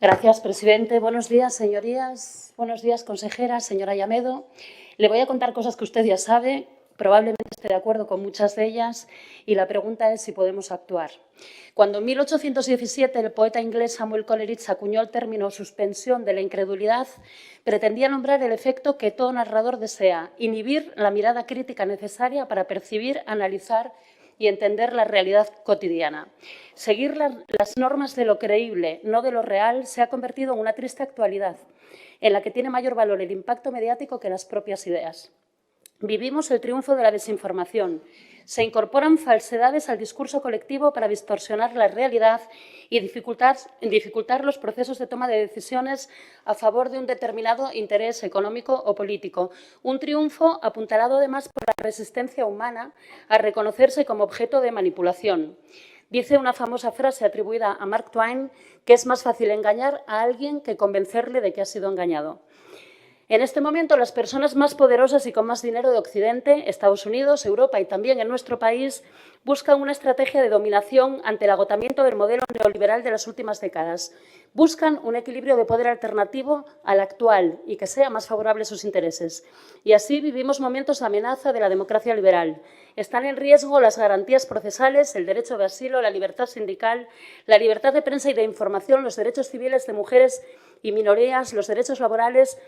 Gracias, presidente. Buenos días, señorías. Buenos días, consejera, señora Llamedo. Le voy a contar cosas que usted ya sabe, probablemente esté de acuerdo con muchas de ellas, y la pregunta es si podemos actuar. Cuando en 1817 el poeta inglés Samuel Coleridge acuñó el término suspensión de la incredulidad, pretendía nombrar el efecto que todo narrador desea, inhibir la mirada crítica necesaria para percibir, analizar y entender la realidad cotidiana. Seguir las normas de lo creíble, no de lo real, se ha convertido en una triste actualidad, en la que tiene mayor valor el impacto mediático que las propias ideas. Vivimos el triunfo de la desinformación. Se incorporan falsedades al discurso colectivo para distorsionar la realidad y dificultar los procesos de toma de decisiones a favor de un determinado interés económico o político. Un triunfo apuntalado además por la resistencia humana a reconocerse como objeto de manipulación. Dice una famosa frase atribuida a Mark Twain que es más fácil engañar a alguien que convencerle de que ha sido engañado. En este momento, las personas más poderosas y con más dinero de Occidente, Estados Unidos, Europa y también en nuestro país, buscan una estrategia de dominación ante el agotamiento del modelo neoliberal de las últimas décadas. Buscan un equilibrio de poder alternativo al actual y que sea más favorable a sus intereses. Y así vivimos momentos de amenaza de la democracia liberal. Están en riesgo las garantías procesales, el derecho de asilo, la libertad sindical, la libertad de prensa y de información, los derechos civiles de mujeres y minorías, los derechos laborales,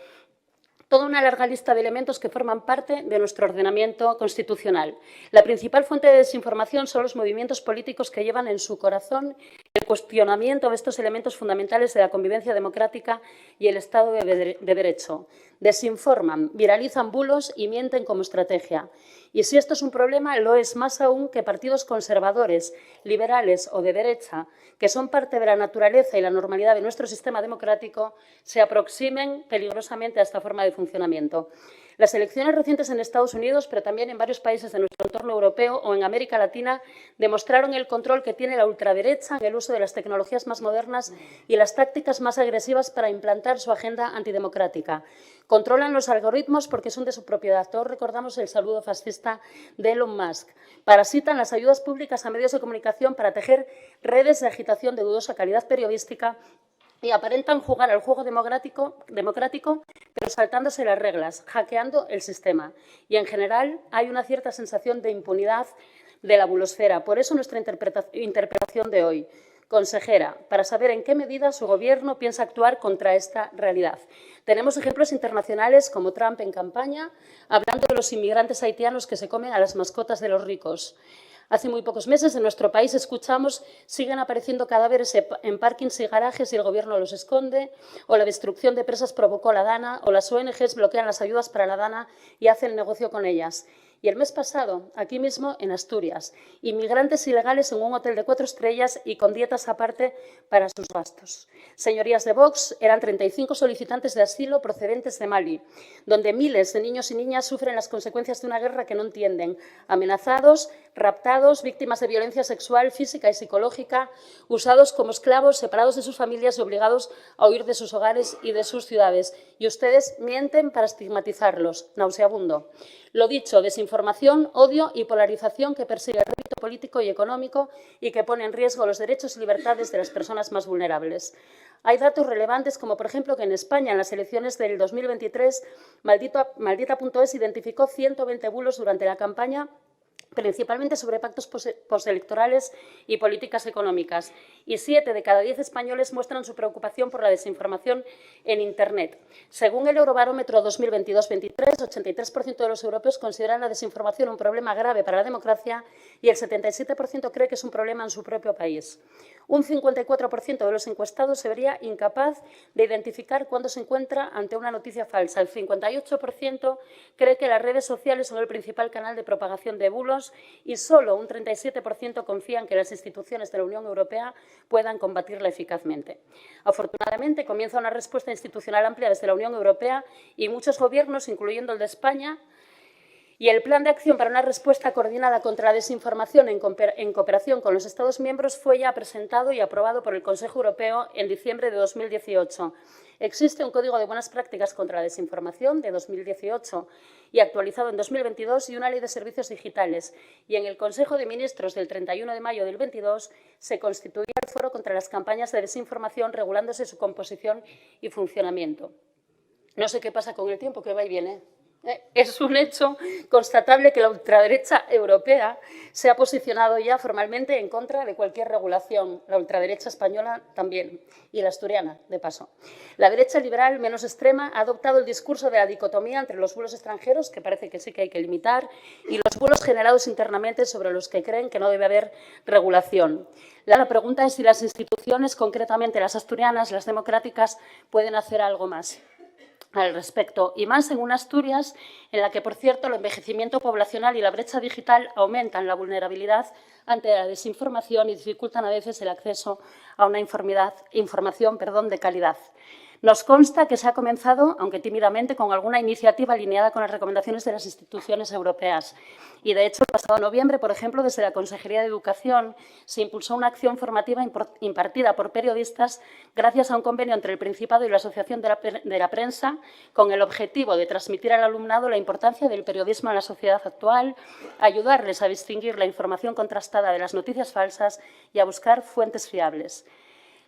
toda una larga lista de elementos que forman parte de nuestro ordenamiento constitucional. La principal fuente de desinformación son los movimientos políticos que llevan en su corazón el cuestionamiento de estos elementos fundamentales de la convivencia democrática y el Estado de Derecho. Desinforman, viralizan bulos y mienten como estrategia. Y si esto es un problema, lo es más aún que partidos conservadores, liberales o de derecha, que son parte de la naturaleza y la normalidad de nuestro sistema democrático, se aproximen peligrosamente a esta forma de funcionamiento. Las elecciones recientes en Estados Unidos, pero también en varios países de nuestro entorno europeo o en América Latina, demostraron el control que tiene la ultraderecha en el uso de las tecnologías más modernas y las tácticas más agresivas para implantar su agenda antidemocrática. Controlan los algoritmos porque son de su propiedad. Todos recordamos el saludo fascista de Elon Musk. Parasitan las ayudas públicas a medios de comunicación para tejer redes de agitación de dudosa calidad periodística y aparentan jugar al juego democrático, pero saltándose las reglas, hackeando el sistema. Y, en general, hay una cierta sensación de impunidad de la bulosfera. Por eso, nuestra interpelación de hoy. Consejera, para saber en qué medida su Gobierno piensa actuar contra esta realidad. Tenemos ejemplos internacionales como Trump en campaña, hablando de los inmigrantes haitianos que se comen a las mascotas de los ricos. Hace muy pocos meses en nuestro país escuchamos siguen apareciendo cadáveres en parkings y garajes y el Gobierno los esconde, o la destrucción de presas provocó la Dana, o las ONGs bloquean las ayudas para la Dana y hacen negocio con ellas. Y el mes pasado, aquí mismo, en Asturias, inmigrantes ilegales en un hotel de 4 estrellas y con dietas aparte para sus gastos. Señorías de Vox, eran 35 solicitantes de asilo procedentes de Mali, donde miles de niños y niñas sufren las consecuencias de una guerra que no entienden, amenazados, raptados, víctimas de violencia sexual, física y psicológica, usados como esclavos, separados de sus familias y obligados a huir de sus hogares y de sus ciudades. Y ustedes mienten para estigmatizarlos. Nauseabundo. Lo dicho, desinformación, odio y polarización que persigue el rédito político y económico y que pone en riesgo los derechos y libertades de las personas más vulnerables. Hay datos relevantes como, por ejemplo, que en España, en las elecciones del 2023, Maldita.es identificó 120 bulos durante la campaña, principalmente sobre pactos postelectorales y políticas económicas. Y 7 de cada 10 españoles muestran su preocupación por la desinformación en Internet. Según el Eurobarómetro 2022-23, 83% de los europeos consideran la desinformación un problema grave para la democracia y el 77% cree que es un problema en su propio país. Un 54% de los encuestados se vería incapaz de identificar cuándo se encuentra ante una noticia falsa. El 58% cree que las redes sociales son el principal canal de propagación de bulos y solo un 37% confía en que las instituciones de la Unión Europea puedan combatirla eficazmente. Afortunadamente, comienza una respuesta institucional amplia desde la Unión Europea y muchos gobiernos, incluyendo el de España, Y el Plan de Acción para una respuesta coordinada contra la desinformación en cooperación con los Estados miembros fue ya presentado y aprobado por el Consejo Europeo en diciembre de 2018. Existe un Código de Buenas Prácticas contra la Desinformación de 2018 y actualizado en 2022 y una Ley de Servicios Digitales. Y en el Consejo de Ministros del 31 de mayo del 22 se constituía el Foro contra las campañas de desinformación, regulándose su composición y funcionamiento. No sé qué pasa con el tiempo, que va y viene. Es un hecho constatable que la ultraderecha europea se ha posicionado ya formalmente en contra de cualquier regulación, la ultraderecha española también, y la asturiana, de paso. La derecha liberal menos extrema ha adoptado el discurso de la dicotomía entre los bulos extranjeros, que parece que sí que hay que limitar, y los bulos generados internamente sobre los que creen que no debe haber regulación. La pregunta es si las instituciones, concretamente las asturianas, las democráticas, pueden hacer algo más al respecto, y más en una Asturias en la que, por cierto, el envejecimiento poblacional y la brecha digital aumentan la vulnerabilidad ante la desinformación y dificultan a veces el acceso a una información de calidad. Nos consta que se ha comenzado, aunque tímidamente, con alguna iniciativa alineada con las recomendaciones de las instituciones europeas. Y, de hecho, el pasado noviembre, por ejemplo, desde la Consejería de Educación se impulsó una acción formativa impartida por periodistas gracias a un convenio entre el Principado y la Asociación de la Prensa con el objetivo de transmitir al alumnado la importancia del periodismo en la sociedad actual, ayudarles a distinguir la información contrastada de las noticias falsas y a buscar fuentes fiables.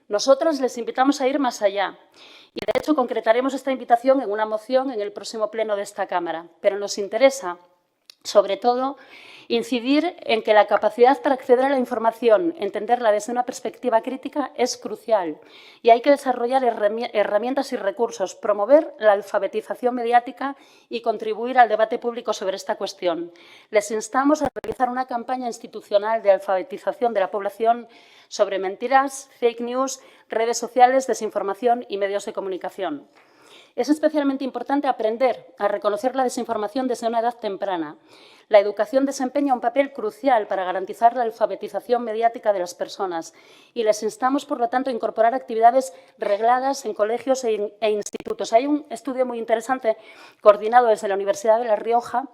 Nosotros les invitamos a ir más allá y, de hecho, concretaremos esta invitación en una moción en el próximo pleno de esta Cámara. Pero nos interesa, sobre todo, incidir en que la capacidad para acceder a la información, entenderla desde una perspectiva crítica, es crucial y hay que desarrollar herramientas y recursos, promover la alfabetización mediática y contribuir al debate público sobre esta cuestión. Les instamos a realizar una campaña institucional de alfabetización de la población sobre mentiras, fake news, redes sociales, desinformación y medios de comunicación. Es especialmente importante aprender a reconocer la desinformación desde una edad temprana. La educación desempeña un papel crucial para garantizar la alfabetización mediática de las personas y les instamos, por lo tanto, a incorporar actividades regladas en colegios e institutos. Hay un estudio muy interesante coordinado desde la Universidad de La Rioja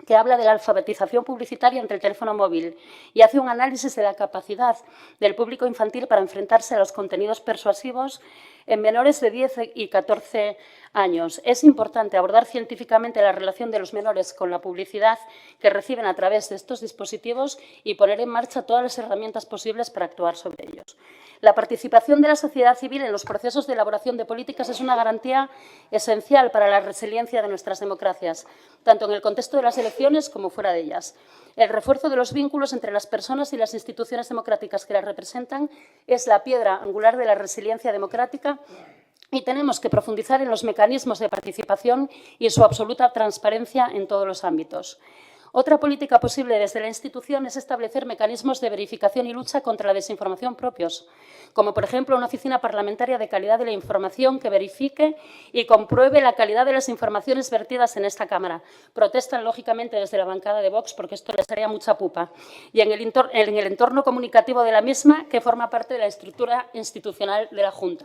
que habla de la alfabetización publicitaria entre el teléfono móvil y hace un análisis de la capacidad del público infantil para enfrentarse a los contenidos persuasivos en menores de 10 y 14 años. Es importante abordar científicamente la relación de los menores con la publicidad que reciben a través de estos dispositivos y poner en marcha todas las herramientas posibles para actuar sobre ellos. La participación de la sociedad civil en los procesos de elaboración de políticas es una garantía esencial para la resiliencia de nuestras democracias, tanto en el contexto de las elecciones como fuera de ellas. El refuerzo de los vínculos entre las personas y las instituciones democráticas que las representan es la piedra angular de la resiliencia democrática y tenemos que profundizar en los mecanismos de participación y su absoluta transparencia en todos los ámbitos. Otra política posible desde la institución es establecer mecanismos de verificación y lucha contra la desinformación propios, como por ejemplo una oficina parlamentaria de calidad de la información que verifique y compruebe la calidad de las informaciones vertidas en esta Cámara. Protestan, lógicamente, desde la bancada de Vox porque esto les haría mucha pupa. Y en el entorno comunicativo de la misma, que forma parte de la estructura institucional de la Junta.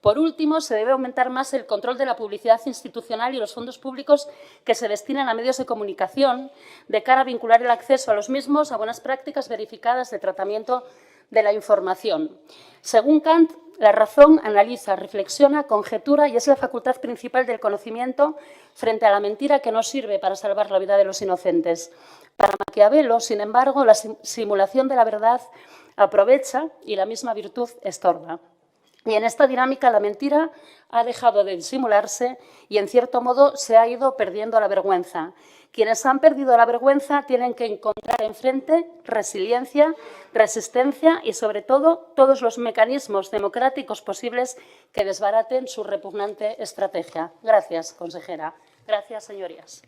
Por último, se debe aumentar más el control de la publicidad institucional y los fondos públicos que se destinan a medios de comunicación de cara a vincular el acceso a los mismos a buenas prácticas verificadas de tratamiento de la información. Según Kant, la razón analiza, reflexiona, conjetura y es la facultad principal del conocimiento frente a la mentira que no sirve para salvar la vida de los inocentes. Para Maquiavelo, sin embargo, la simulación de la verdad aprovecha y la misma virtud estorba. Y en esta dinámica la mentira ha dejado de disimularse y, en cierto modo, se ha ido perdiendo la vergüenza. Quienes han perdido la vergüenza tienen que encontrar enfrente resiliencia, resistencia y, sobre todo, todos los mecanismos democráticos posibles que desbaraten su repugnante estrategia. Gracias, consejera. Gracias, señorías.